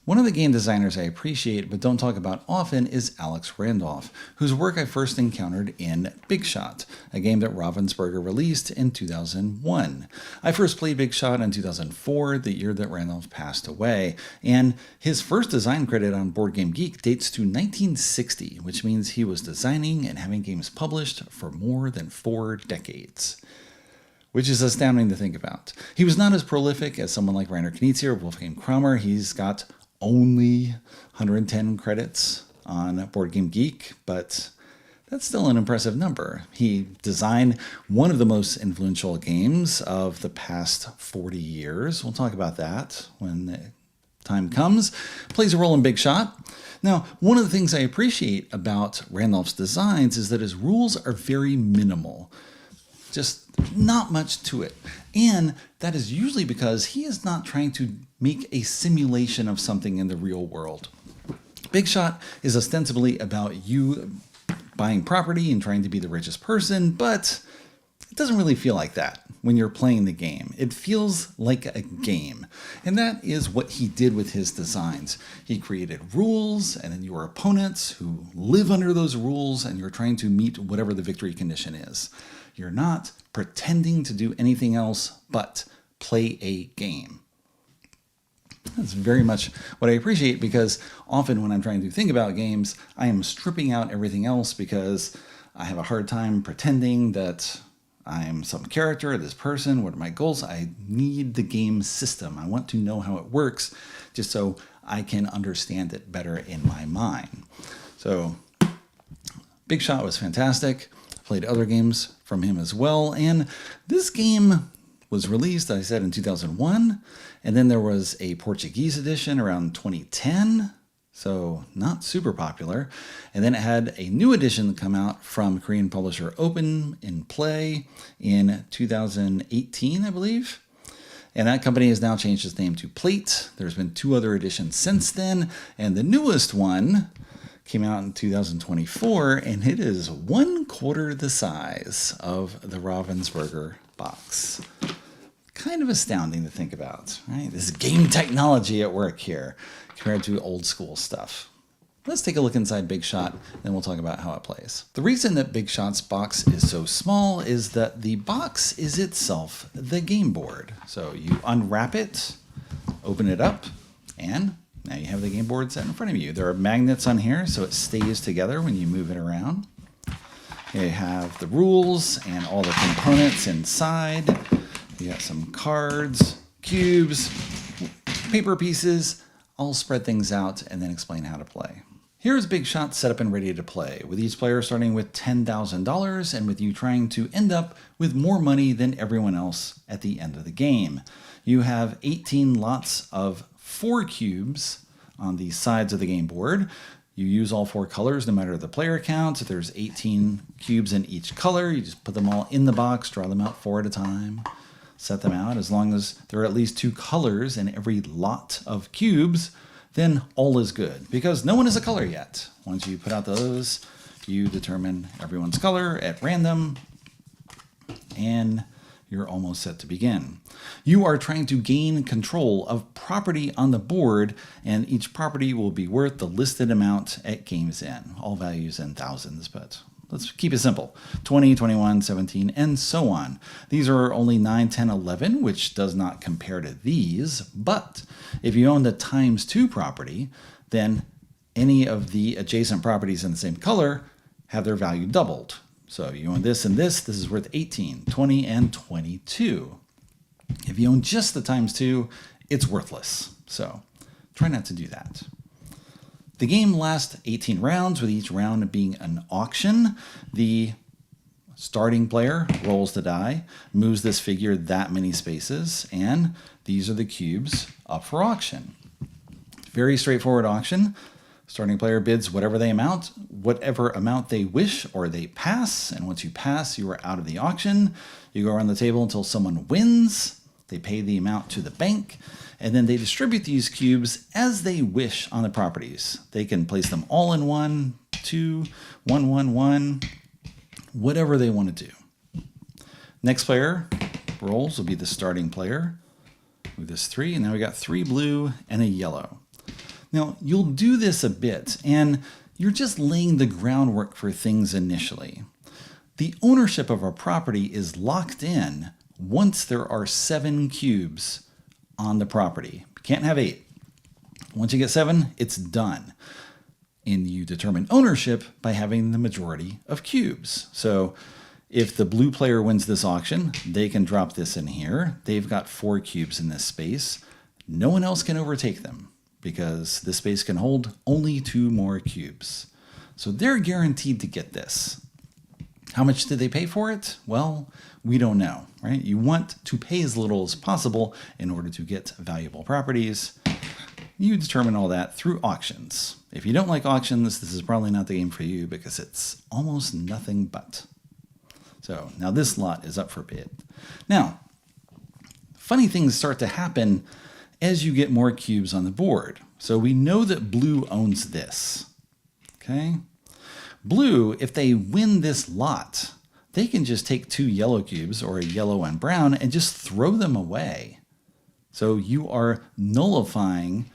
One of the game designers I appreciate but don't talk about often is Alex Randolph, whose work I first encountered in Big Shot, a game that Ravensburger released in 2001. I first played Big Shot in 2004, the year that Randolph passed away, and his first design credit on Board Game Geek dates to 1960, which means he was designing and having games published for more than 4 decades. Which is astounding to think about. He was not as prolific as someone like Rainer Knizia or Wolfgang Kramer. He's got only 110 credits on Board Game Geek, but that's still an impressive number. He designed one of the most influential games of the past 40 years. We'll talk about that when the time comes. Plays a role in Big Shot. Now, one of the things I appreciate about Randolph's designs is that his rules are very minimal. Just not much to it. And that is usually because he is not trying to make a simulation of something in the real world. Big Shot is ostensibly about you buying property and trying to be the richest person, but it doesn't really feel like that when you're playing the game. It feels like a game. And that is what he did with his designs. He created rules, and then your opponents who live under those rules, and you're trying to meet whatever the victory condition is. You're not pretending to do anything else but play a game. That's very much what I appreciate, because often when I'm trying to think about games, I am stripping out everything else because I have a hard time pretending that I'm some character, this person, what are my goals? I need the game system. I want to know how it works just so I can understand it better in my mind. So Big Shot was fantastic. Played other games from him as well, and this game was released, I said, in 2001, and then there was a Portuguese edition around 2010, so not super popular, and then it had a new edition come out from Korean publisher Open in Play in 2018, I believe, and that company has now changed its name to Plate. There's been 2 other editions since then, and the newest one came out in 2024, and it is 1/4 the size of the Ravensburger box. Kind of astounding to think about, right? This is game technology at work here compared to old school stuff. Let's take a look inside Big Shot, and we'll talk about how it plays. The reason that Big Shot's box is so small is that the box is itself the game board. So you unwrap it, open it up, and now you have the game board set in front of you. There are magnets on here so it stays together when you move it around. You have the rules and all the components inside. You got some cards, cubes, paper pieces. I'll spread things out and then explain how to play. Here's Big Shot set up and ready to play, with each player starting with $10,000 and with you trying to end up with more money than everyone else at the end of the game. You have 18 lots of 4 cubes on the sides of the game board. You use all 4 colors no matter the player count. If there's 18 cubes in each color, you just put them all in the box, draw them out 4 at a time, set them out. As long as there are at least 2 colors in every lot of cubes, then all is good, because no one is a color yet. Once you put out those, you determine everyone's color at random, and you're almost set to begin. You are trying to gain control of property on the board, and each property will be worth the listed amount at game's end. All values in thousands, but let's keep it simple. 20, 21, 17, and so on. These are only 9, 10, 11, which does not compare to these, but if you own the ×2 property, then any of the adjacent properties in the same color have their value doubled. So you own this and this is worth 18, 20, and 22. If you own just the ×2, it's worthless. So try not to do that. The game lasts 18 rounds, with each round being an auction. The starting player rolls the die, moves this figure that many spaces, and these are the cubes up for auction. Very straightforward auction. Starting player bids whatever amount they wish, or they pass, and once you pass, you are out of the auction. You go around the table until someone wins. They pay the amount to the bank, and then they distribute these cubes as they wish on the properties. They can place them all in 1, 2, 1, 1, 1, whatever they want to do. Next player rolls will be the starting player with this 3, and now we got 3 blue and a yellow. Now, you'll do this a bit, and you're just laying the groundwork for things initially. The ownership of a property is locked in once there are 7 cubes on the property. You can't have 8. Once you get 7, it's done. And you determine ownership by having the majority of cubes. So if the blue player wins this auction, they can drop this in here. They've got 4 cubes in this space. No one else can overtake them because this space can hold only 2 more cubes. So they're guaranteed to get this. How much did they pay for it? Well, we don't know, right? You want to pay as little as possible in order to get valuable properties. You determine all that through auctions. If you don't like auctions, this is probably not the game for you because it's almost nothing but. So now this lot is up for bid. Now, funny things start to happen as you get more cubes on the board. So we know that blue owns this. Okay? Blue, if they win this lot, they can just take 2 yellow cubes or a yellow and brown and just throw them away. So you are nullifying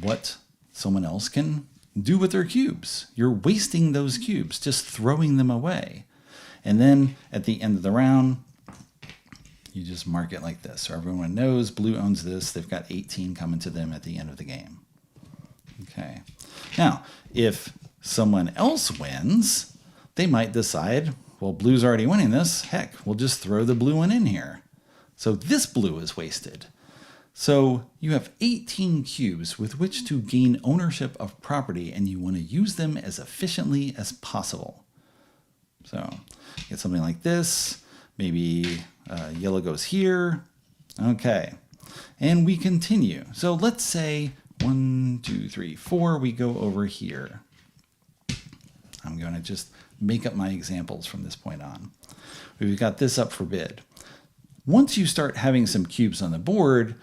what someone else can do with their cubes. You're wasting those cubes, just throwing them away. And then at the end of the round, you just mark it like this. So everyone knows blue owns this. They've got 18 coming to them at the end of the game. Okay. Now, if someone else wins, they might decide, well, blue's already winning this. Heck, we'll just throw the blue one in here. So this blue is wasted. So you have 18 cubes with which to gain ownership of property, and you want to use them as efficiently as possible. So get something like this. Maybe yellow goes here. Okay. And we continue. So let's say 1, 2, 3, 4, we go over here. I'm going to just make up my examples from this point on. We've got this up for bid. Once you start having some cubes on the board,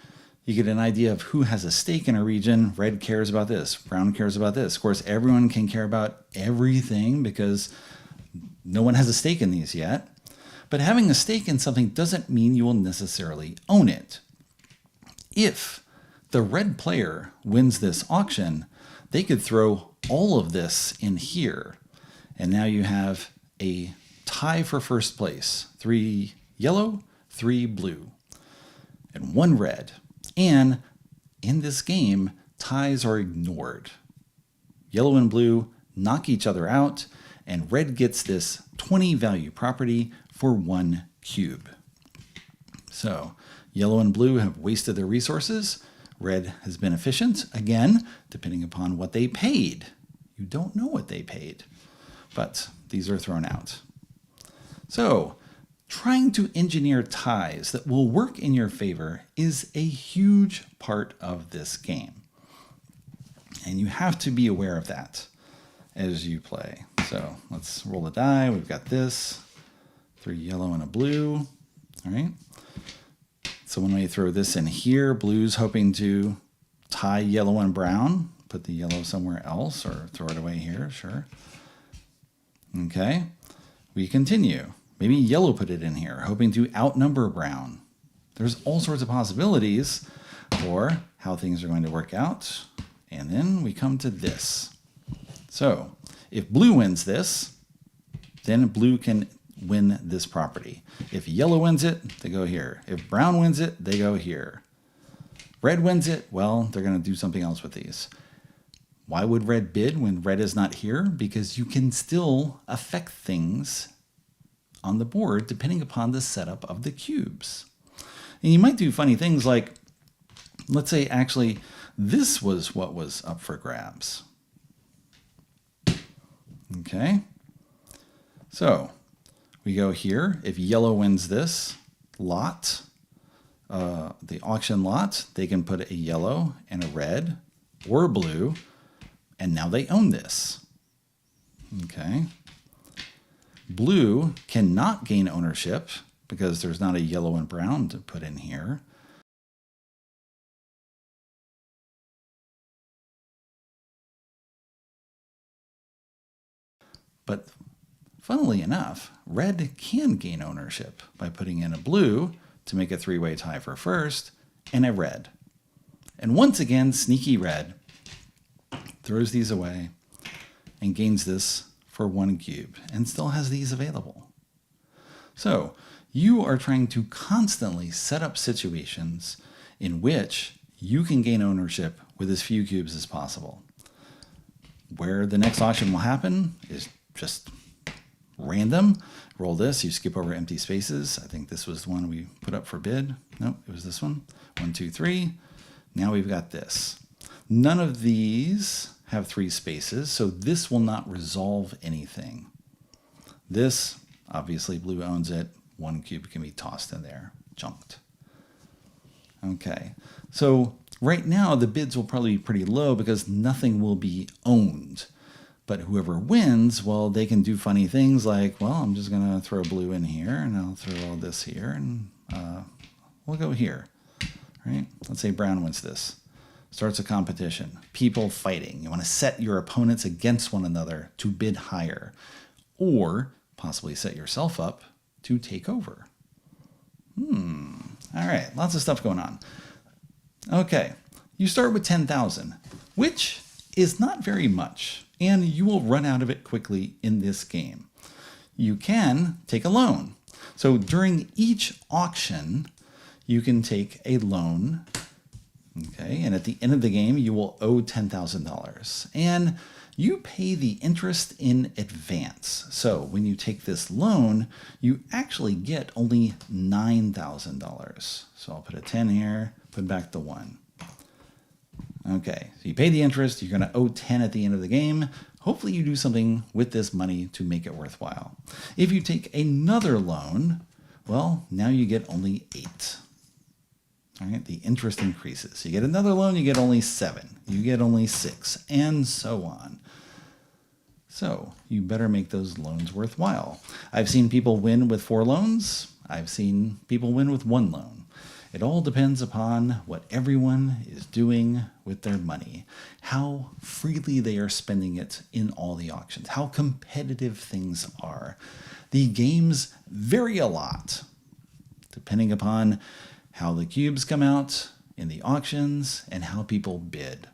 you get an idea of who has a stake in a region. Red cares about this. Brown cares about this. Of course, everyone can care about everything because no one has a stake in these yet. But having a stake in something doesn't mean you will necessarily own it. If the red player wins this auction, they could throw all of this in here. And now you have a tie for first place. 3 yellow, 3 blue, and 1 red. And in this game, ties are ignored. Yellow and blue knock each other out, and red gets this 20 value property for 1 cube. So yellow and blue have wasted their resources. Red has been efficient, again, depending upon what they paid. You don't know what they paid, but these are thrown out. So trying to engineer ties that will work in your favor is a huge part of this game. And you have to be aware of that as you play. So let's roll a die. We've got this, 3 yellow and a blue. All right. So when we throw this in here, blue's hoping to tie yellow and brown, put the yellow somewhere else or throw it away here, sure. Okay, we continue. Maybe yellow put it in here, hoping to outnumber brown. There's all sorts of possibilities for how things are going to work out. And then we come to this. So if blue wins this, then blue can win this property. If yellow wins it, they go here. If brown wins it, they go here. Red wins it, well, they're going to do something else with these. Why would red bid when red is not here? Because you can still affect things on the board depending upon the setup of the cubes. And you might do funny things like, let's say actually this was what was up for grabs. Okay, so we go here. If yellow wins this lot, the auction lot, they can put a yellow and a red or a blue, and now they own this. Okay. Blue cannot gain ownership because there's not a yellow and brown to put in here. But funnily enough, red can gain ownership by putting in a blue to make a 3-way tie for first and a red. And once again, sneaky red throws these away, and gains this for 1 cube, and still has these available. So you are trying to constantly set up situations in which you can gain ownership with as few cubes as possible. Where the next auction will happen is just random. Roll this, you skip over empty spaces. I think this was the one we put up for bid. Nope, it was this one. 1, 2, 3. Now we've got this. None of these have 3 spaces, so this will not resolve anything. This, obviously blue owns it. 1 cube can be tossed in there, junked. Okay, so right now the bids will probably be pretty low because nothing will be owned. But whoever wins, well, they can do funny things like, well, I'm just going to throw blue in here, and I'll throw all this here, and we'll go here, right? Let's say brown wins this. Starts a competition. People fighting. You want to set your opponents against one another to bid higher, or possibly set yourself up to take over. All right, lots of stuff going on. Okay, you start with 10,000, which is not very much, and you will run out of it quickly in this game. You can take a loan. So during each auction, you can take a loan, okay, and at the end of the game, you will owe $10,000, and you pay the interest in advance. So when you take this loan, you actually get only $9,000. So I'll put a 10 here, put back the 1. Okay, so you pay the interest, you're going to owe 10 at the end of the game. Hopefully you do something with this money to make it worthwhile. If you take another loan, well, now you get only 8. All right, the interest increases. You get another loan, you get only 7. You get only 6, and so on. So you better make those loans worthwhile. I've seen people win with 4 loans. I've seen people win with 1 loan. It all depends upon what everyone is doing with their money, how freely they are spending it in all the auctions, how competitive things are. The games vary a lot, depending upon how the cubes come out in the auctions and how people bid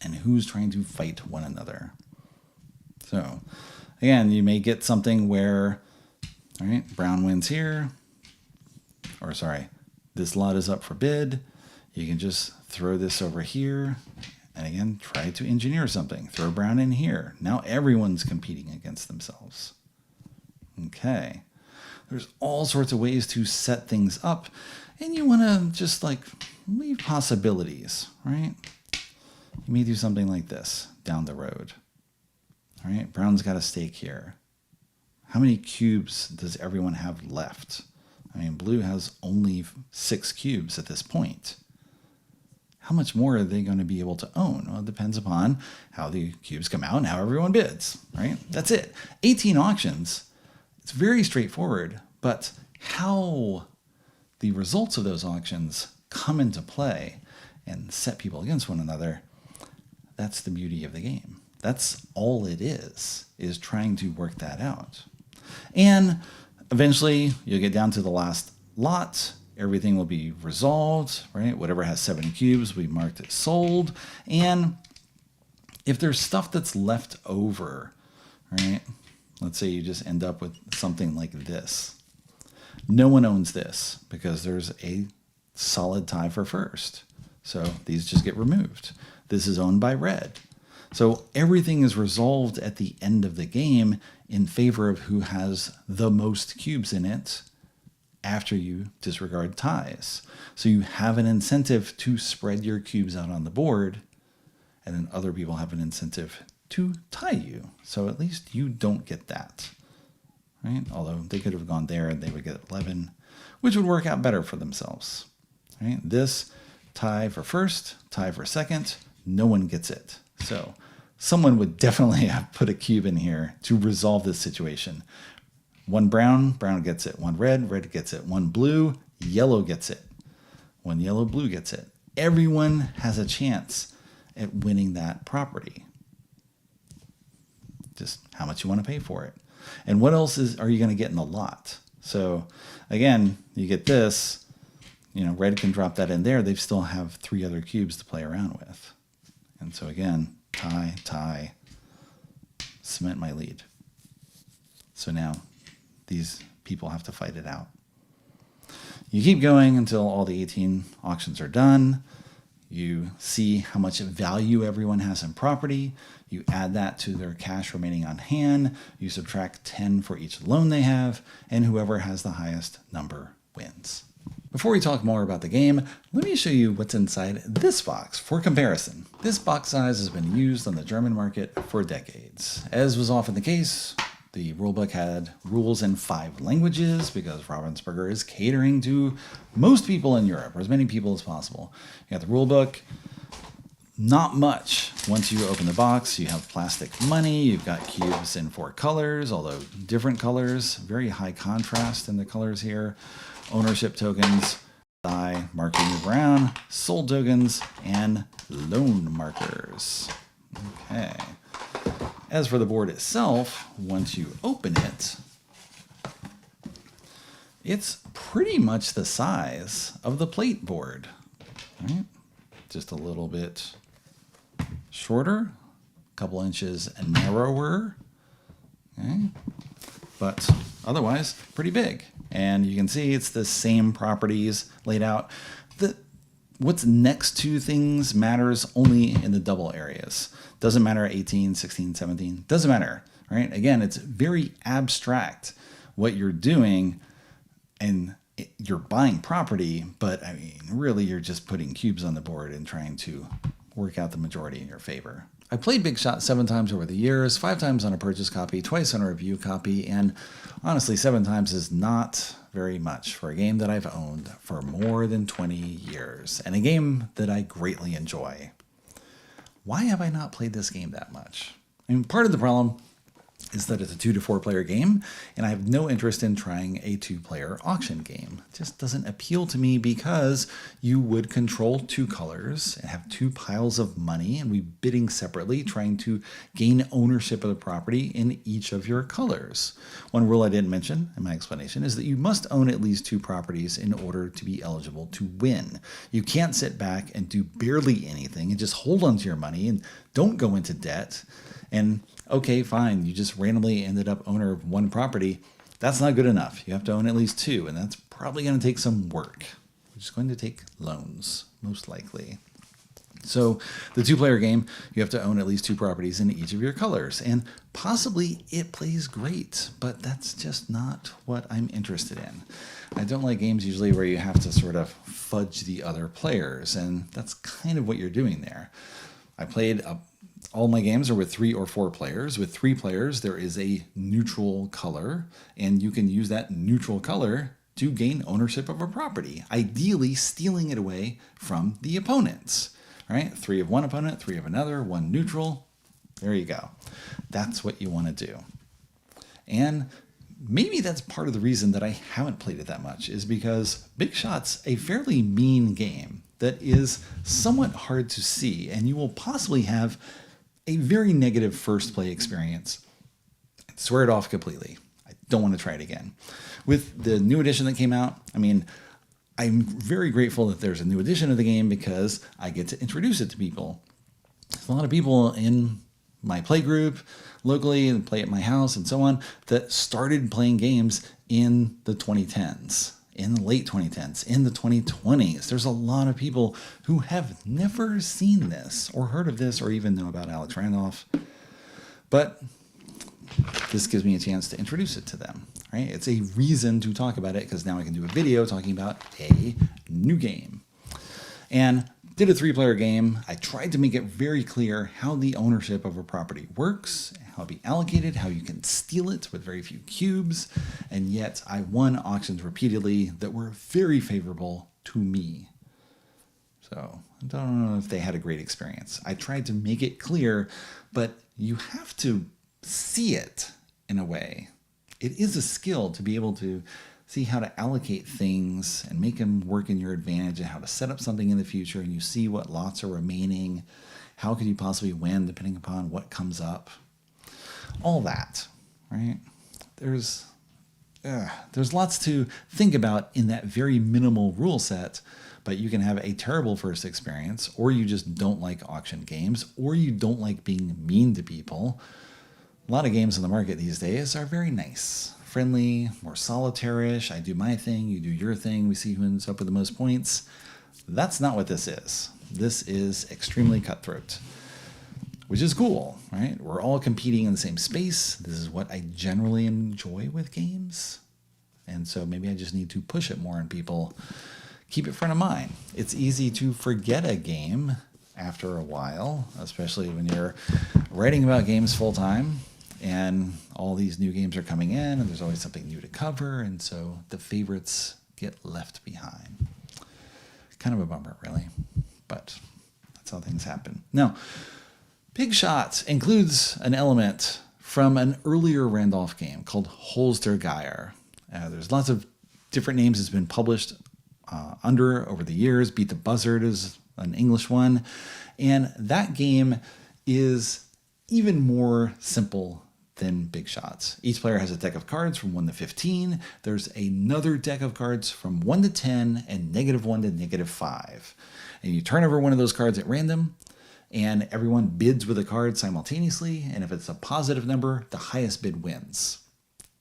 and who's trying to fight one another. So again, you may get something where, all right, brown wins here, or sorry, this lot is up for bid. You can just throw this over here and again, try to engineer something. Throw brown in here. Now everyone's competing against themselves. Okay. There's all sorts of ways to set things up, and you want to just like leave possibilities, right? You may do something like this down the road. All right, brown's got a stake here. How many cubes does everyone have left? I mean, blue has only 6 cubes at this point. How much more are they going to be able to own? Well, it depends upon how the cubes come out and how everyone bids, right? That's it. 18 auctions. It's very straightforward, but how the results of those auctions come into play and set people against one another, that's the beauty of the game. That's all it is trying to work that out. And eventually, you'll get down to the last lot. Everything will be resolved, right? Whatever has 7 cubes, we marked it sold. And if there's stuff that's left over, right? Let's say you just end up with something like this. No one owns this because there's a solid tie for first. So these just get removed. This is owned by red. So everything is resolved at the end of the game in favor of who has the most cubes in it after you disregard ties. So you have an incentive to spread your cubes out on the board, and then other people have an incentive to tie you. So at least you don't get that, right? Although they could have gone there and they would get 11, which would work out better for themselves, right? This tie for first, tie for second, no one gets it. So someone would definitely have put a cube in here to resolve this situation. 1 brown, brown gets it. 1 red, red gets it. 1 blue, yellow gets it. 1 yellow, blue gets it. Everyone has a chance at winning that property. Just how much you want to pay for it. And what else are you going to get in the lot? So again, you get this, red can drop that in there. They still have 3 other cubes to play around with. And so again, tie, tie, cement my lead. So now these people have to fight it out. You keep going until all the 18 auctions are done. You see how much value everyone has in property. You add that to their cash remaining on hand. You subtract 10 for each loan they have, and whoever has the highest number wins. Before we talk more about the game, let me show you what's inside this box for comparison. This box size has been used on the German market for decades. As was often the case, the rulebook had rules in 5 languages because Ravensburger is catering to most people in Europe, or as many people as possible. You got the rulebook, not much. Once you open the box, you have plastic money, you've got cubes in 4 colors, although different colors, very high contrast in the colors here. Ownership tokens, die, marking the ground, sold tokens, and loan markers. Okay. As for the board itself, once you open it, it's pretty much the size of the plate board, right? Just a little bit shorter, a couple inches narrower, okay? But otherwise pretty big. And you can see it's the same properties laid out. What's next to things matters only in the double areas. Doesn't matter 18, 16, 17, doesn't matter, right? Again, it's very abstract what you're doing, and you're buying property, but I mean, really you're just putting cubes on the board and trying to work out the majority in your favor. I played Big Shot 7 times over the years, 5 times on a purchase copy, twice on a review copy, and honestly 7 times is not very much for a game that I've owned for more than 20 years, and a game that I greatly enjoy. Why have I not played this game that much? I mean, part of the problem is that it's a 2 to 4 player game, and I have no interest in trying a 2-player auction game. It just doesn't appeal to me because you would control 2 colors and have 2 piles of money and be bidding separately, trying to gain ownership of the property in each of your colors. One rule I didn't mention in my explanation is that you must own at least 2 properties in order to be eligible to win. You can't sit back and do barely anything and just hold onto your money and don't go into debt. And okay, fine, you just randomly ended up owner of 1 property. That's not good enough. You have to own at least 2, and that's probably going to take some work, which is going to take loans, most likely. So the 2-player game, you have to own at least 2 properties in each of your colors, and possibly it plays great, but that's just not what I'm interested in. I don't like games usually where you have to sort of fudge the other players, and that's kind of what you're doing there. I played all my games are with 3 or 4 players. With 3 players, there is a neutral color, and you can use that neutral color to gain ownership of a property, ideally stealing it away from the opponents. Right? 3 of one opponent, 3 of another, 1 neutral. There you go. That's what you want to do. And maybe that's part of the reason that I haven't played it that much, is because Big Shot's a fairly mean game that is somewhat hard to see, and you will possibly have a very negative first play experience. I'd swear it off completely. I don't want to try it again. With the new edition that came out, I mean, I'm very grateful that there's a new edition of the game because I get to introduce it to people. There's a lot of people in my play group locally and play at my house and so on that started playing games in the 2010s, in the late 2010s, in the 2020s. There's a lot of people who have never seen this or heard of this or even know about Alex Randolph. But this gives me a chance to introduce it to them, right? It's a reason to talk about it because now I can do a video talking about a new game. And did a 3-player game. I tried to make it very clear how the ownership of a property works, how it be allocated, how you can steal it with very few cubes, and yet I won auctions repeatedly that were very favorable to me. So I don't know if they had a great experience. I tried to make it clear, but you have to see it in a way. It is a skill to be able to see how to allocate things and make them work in your advantage and how to set up something in the future, and you see what lots are remaining. How could you possibly win depending upon what comes up? All that, right? there's lots to think about in that very minimal rule set, but you can have a terrible first experience, or you just don't like auction games, or you don't like being mean to people. A lot of games on the market these days are very nice, friendly, more solitaire-ish. I do my thing, you do your thing, we see who ends up with the most points. That's not what this is. This is extremely cutthroat, which is cool, right? We're all competing in the same space. This is what I generally enjoy with games. And so maybe I just need to push it more on people. Keep it front of mind. It's easy to forget a game after a while, especially when you're writing about games full time and all these new games are coming in and there's always something new to cover. And so the favorites get left behind. Kind of a bummer, really, but that's how things happen. Now, Big Shot includes an element from an earlier Randolph game called Holster Geyer. There's lots of different names it's been published under over the years. Beat the Buzzard is an English one. And that game is even more simple than Big Shots. Each player has a deck of cards from 1 to 15. There's another deck of cards from 1 to 10 and -1 to -5. And you turn over one of those cards at random, and everyone bids with a card simultaneously. And if it's a positive number, the highest bid wins,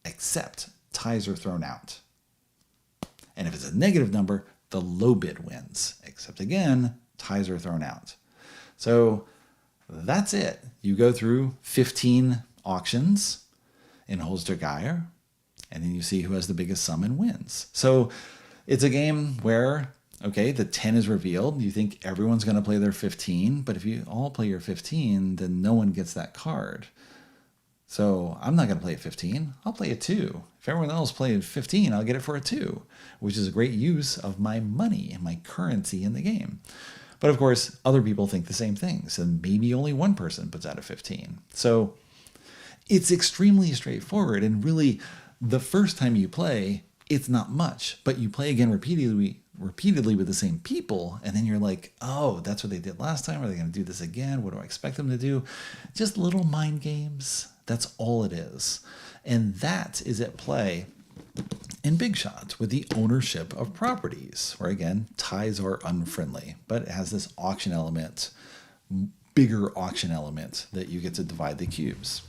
except ties are thrown out. And if it's a negative number, the low bid wins, except again, ties are thrown out. So that's it. You go through 15 auctions in Holster Geyer, and then you see who has the biggest sum and wins. So it's a game where, okay, the 10 is revealed. You think everyone's going to play their 15, but if you all play your 15, then no one gets that card. So I'm not going to play a 15. I'll play a 2. If everyone else plays 15, I'll get it for a 2, which is a great use of my money and my currency in the game. But of course, other people think the same things, and maybe only one person puts out a 15. So it's extremely straightforward, and really, the first time you play, it's not much, but you play again repeatedly with the same people, and then you're like, oh, that's what they did last time. Are they going to do this again? What do I expect them to do? Just little mind games. That's all it is. And that is at play in Big Shot with the ownership of properties, where again, ties are unfriendly, but it has this auction element, bigger auction element that you get to divide the cubes.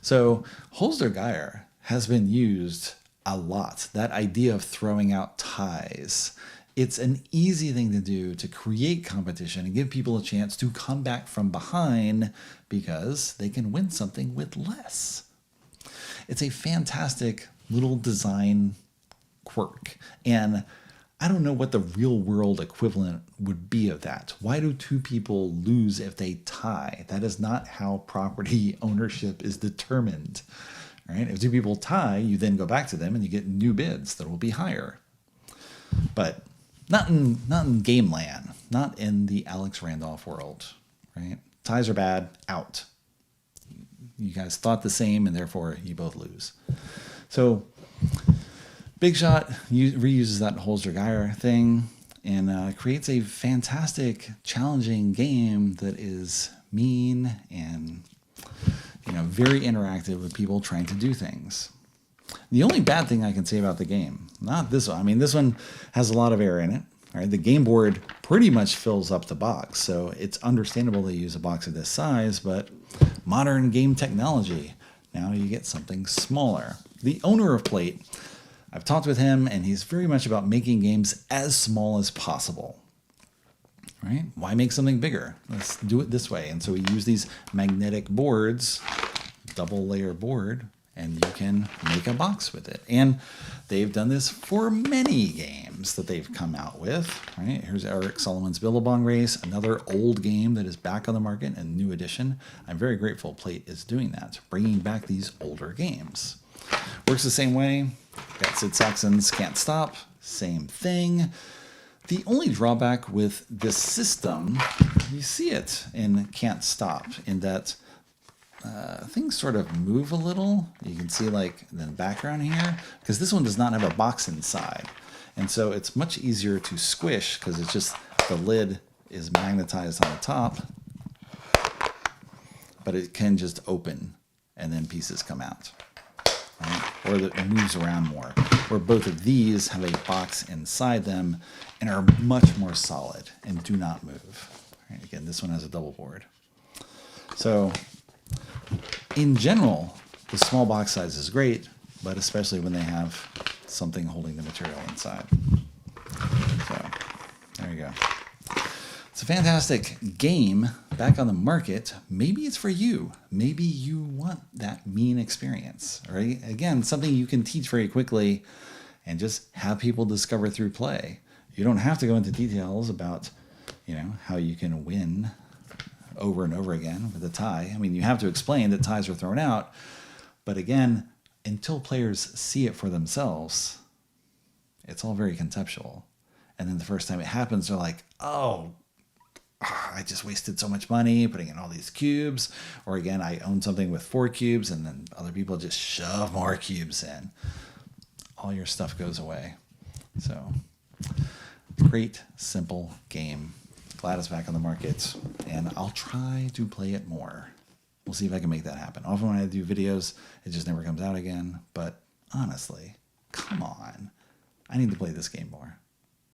So Holster Geyer has been used a lot. That idea of throwing out ties. It's an easy thing to do to create competition and give people a chance to come back from behind because they can win something with less. It's a fantastic little design quirk. And I don't know what the real world equivalent would be of that. Why do two people lose if they tie? That is not how property ownership is determined. Right? If two people tie, you then go back to them and you get new bids that will be higher. But not in game land, not in the Alex Randolph world. Right? Ties are bad, out. You guys thought the same, and therefore you both lose. So Big Shot reuses that Holster Geyer thing and creates a fantastic, challenging game that is mean and very interactive with people trying to do things. The only bad thing I can say about the game, not this one. I mean, this one has a lot of air in it. Right? The game board pretty much fills up the box, so it's understandable to use a box of this size, but modern game technology, now you get something smaller. The owner of Plate, I've talked with him, and he's very much about making games as small as possible. Right? Why make something bigger? Let's do it this way. And so we use these magnetic boards, double layer board, and you can make a box with it. And they've done this for many games that they've come out with. Right? Here's Eric Sullivan's Billabong Race, another old game that is back on the market, a new edition. I'm very grateful Plate is doing that, bringing back these older games. Works the same way. Got Sid Sackson's Can't Stop, same thing. The only drawback with this system, you see it in Can't Stop, in that things sort of move a little. You can see like in the background here, because this one does not have a box inside. And so it's much easier to squish because it's just the lid is magnetized on the top, but it can just open and then pieces come out. Right? or that moves around more, where both of these have a box inside them and are much more solid and do not move. All right, again, this one has a double board. So in general, the small box size is great, but especially when they have something holding the material inside. So there you go. It's a fantastic game back on the market. Maybe it's for you. Maybe you want that mean experience, right? Again, something you can teach very quickly and just have people discover through play. You don't have to go into details about, how you can win over and over again with a tie. I mean, you have to explain that ties are thrown out, but again, until players see it for themselves, it's all very conceptual. And then the first time it happens, they're like, oh, I just wasted so much money putting in all these cubes. Or again, I own something with 4 cubes and then other people just shove more cubes in. All your stuff goes away. So, great, simple game. Glad it's back on the market, and I'll try to play it more. We'll see if I can make that happen. Often when I do videos, it just never comes out again. But honestly, come on. I need to play this game more.